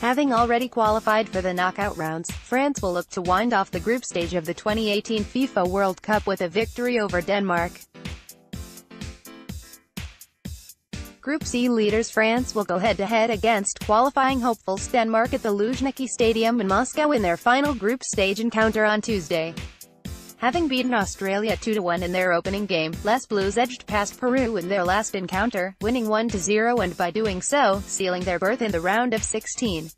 Having already qualified for the knockout rounds, France will look to wind off the group stage of the 2018 FIFA World Cup with a victory over Denmark. Group C leaders France will go head-to-head against qualifying hopefuls Denmark at the Luzhniki Stadium in Moscow in their final group stage encounter on Tuesday. Having beaten Australia 2-1 in their opening game, Les Bleus edged past Peru in their last encounter, winning 1-0 and by doing so, sealing their berth in the round of 16.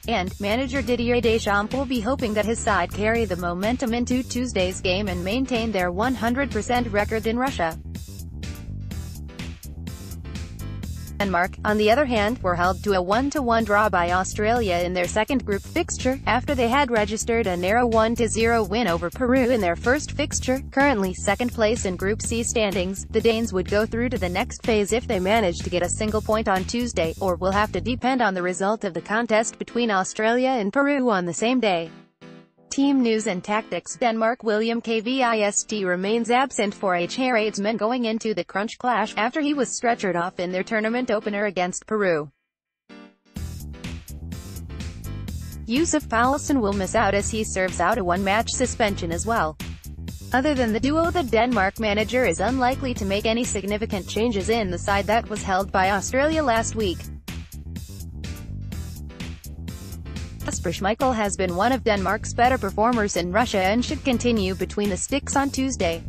And manager Didier Deschamps will be hoping that his side carry the momentum into Tuesday's game and maintain their 100% record in Russia. Denmark, on the other hand, were held to a 1-1 draw by Australia in their second group fixture, after they had registered a narrow 1-0 win over Peru in their first fixture. Currently second place in Group C standings, the Danes would go through to the next phase if they manage to get a single point on Tuesday, or will have to depend on the result of the contest between Australia and Peru on the same day. Team news and tactics. Denmark William Kvist remains absent for Herredsmen going into the crunch clash, after he was stretchered off in their tournament opener against Peru. Yussuf Poulsen will miss out as he serves out a one-match suspension as well. Other than the duo, the Denmark manager is unlikely to make any significant changes in the side that was held by Australia last week. Kasper Schmeichel has been one of Denmark's better performers in Russia and should continue between the sticks on Tuesday.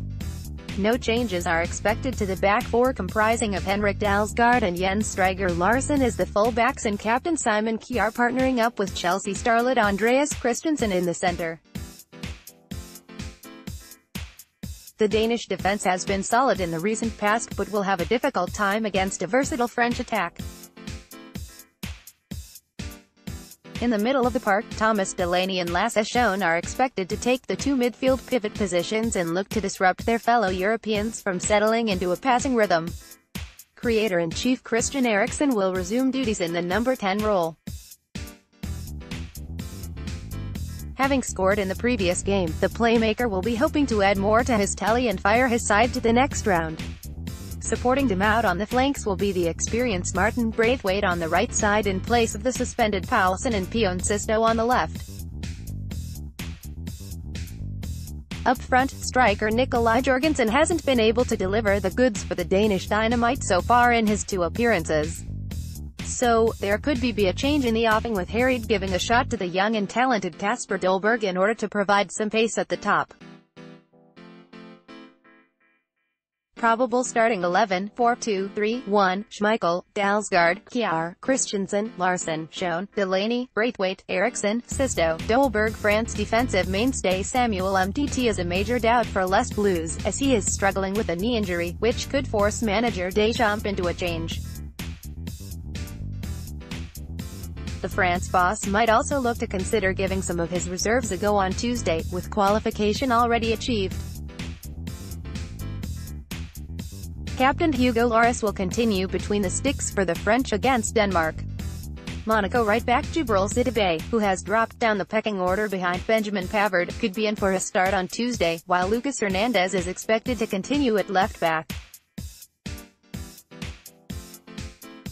No changes are expected to the back four comprising of Henrik Dalsgaard and Jens Striger Larsen as the full-backs and captain Simon Kjær partnering up with Chelsea starlet Andreas Christensen in the centre. The Danish defence has been solid in the recent past but will have a difficult time against a versatile French attack. In the middle of the park, Thomas Delaney and Lasse Schöne are expected to take the two midfield pivot positions and look to disrupt their fellow Europeans from settling into a passing rhythm. Creator-in-chief Christian Eriksen will resume duties in the number 10 role. Having scored in the previous game, the playmaker will be hoping to add more to his tally and fire his side to the next round. Supporting them out on the flanks will be the experienced Martin Braithwaite on the right side in place of the suspended Poulsen and Pion Sisto on the left. Up front, striker Nikolaj Jorgensen hasn't been able to deliver the goods for the Danish Dynamite so far in his two appearances. So, there could be a change in the offing, with Herred giving a shot to the young and talented Kasper Dolberg in order to provide some pace at the top. Probable starting 11, 4-2-3-1, Schmeichel, Dalsgaard, Kjær, Christensen, Larsen, Schöne, Delaney, Braithwaite, Eriksen, Sisto, Dolberg. France defensive mainstay Samuel Umtiti is a major doubt for Les Bleus, as he is struggling with a knee injury, which could force manager Deschamps into a change. The France boss might also look to consider giving some of his reserves a go on Tuesday, with qualification already achieved. Captain Hugo Lloris will continue between the sticks for the French against Denmark. Monaco right-back Djibril Cissé, who has dropped down the pecking order behind Benjamin Pavard, could be in for a start on Tuesday, while Lucas Hernandez is expected to continue at left-back.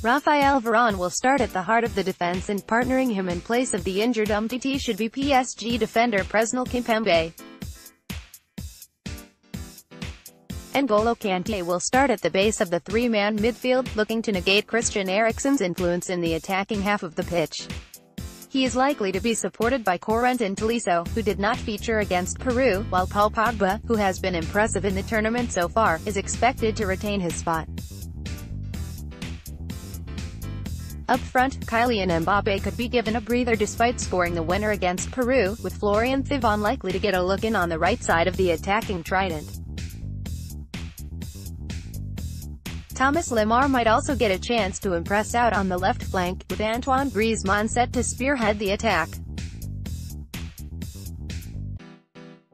Raphael Varane will start at the heart of the defense, and partnering him in place of the injured Umtiti should be PSG defender Presnel Kimpembe. N'Golo Kanté will start at the base of the three-man midfield, looking to negate Christian Eriksen's influence in the attacking half of the pitch. He is likely to be supported by Corentin Tolisso, who did not feature against Peru, while Paul Pogba, who has been impressive in the tournament so far, is expected to retain his spot. Up front, Kylian Mbappé could be given a breather despite scoring the winner against Peru, with Florian Thauvin likely to get a look in on the right side of the attacking trident. Thomas Lemar might also get a chance to impress out on the left flank, with Antoine Griezmann set to spearhead the attack.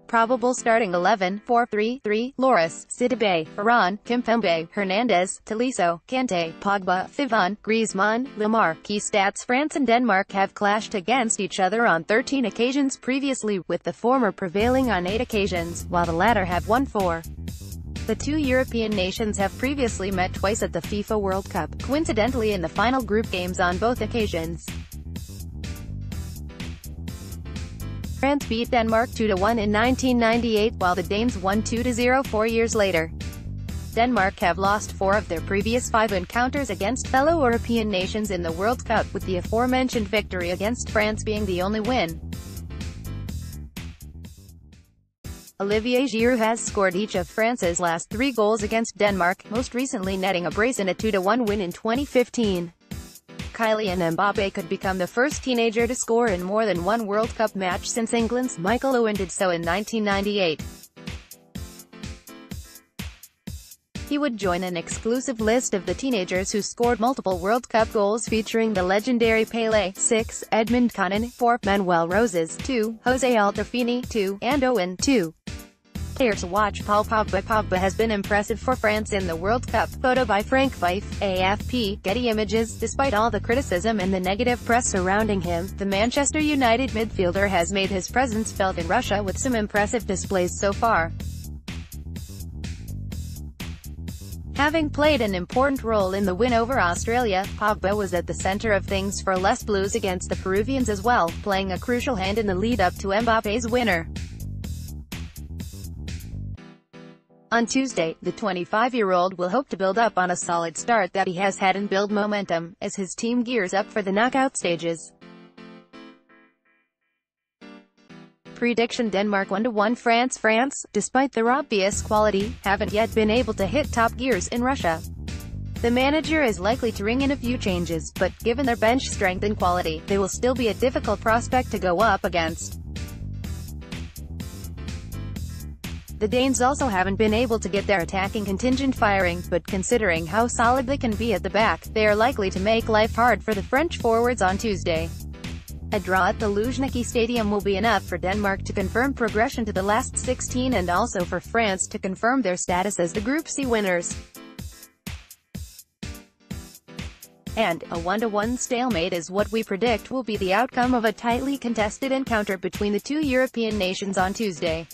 Probable starting 11, 4-3-3, Lloris, Cissé, Varane, Kimpembe, Hernandez, Tolisso, Kanté, Pogba, Thauvin, Griezmann, Lemar. Key stats: France and Denmark have clashed against each other on 13 occasions previously, with the former prevailing on 8 occasions, while the latter have won 4. The two European nations have previously met twice at the FIFA World Cup, coincidentally in the final group games on both occasions. France beat Denmark 2-1 in 1998, while the Danes won 2-0 4 years later. Denmark have lost 4 of their previous 5 encounters against fellow European nations in the World Cup, with the aforementioned victory against France being the only win. Olivier Giroud has scored each of France's last 3 goals against Denmark, most recently netting a brace in a 2-1 win in 2015. Kylian Mbappé could become the first teenager to score in more than one World Cup match since England's Michael Owen did so in 1998. He would join an exclusive list of the teenagers who scored multiple World Cup goals, featuring the legendary Pelé 6, Edmond Conan 4, Manuel Roses 2, Jose Altafini 2, and Owen 2. Players to watch: Paul Pogba. Pogba has been impressive for France in the World Cup. Photo by Frank Fife, AFP, Getty Images. Despite all the criticism and the negative press surrounding him, the Manchester United midfielder has made his presence felt in Russia with some impressive displays so far. Having played an important role in the win over Australia, Pogba was at the centre of things for Les Bleus against the Peruvians as well, playing a crucial hand in the lead-up to Mbappé's winner. On Tuesday, the 25-year-old will hope to build up on a solid start that he has had and build momentum, as his team gears up for the knockout stages. Prediction: Denmark 1-1 France. France, despite their obvious quality, haven't yet been able to hit top gears in Russia. The manager is likely to ring in a few changes, but given their bench strength and quality, they will still be a difficult prospect to go up against. The Danes also haven't been able to get their attacking contingent firing, but considering how solid they can be at the back, they are likely to make life hard for the French forwards on Tuesday. A draw at the Luzhniki Stadium will be enough for Denmark to confirm progression to the last 16 and also for France to confirm their status as the Group C winners. And a 1-1 stalemate is what we predict will be the outcome of a tightly contested encounter between the two European nations on Tuesday.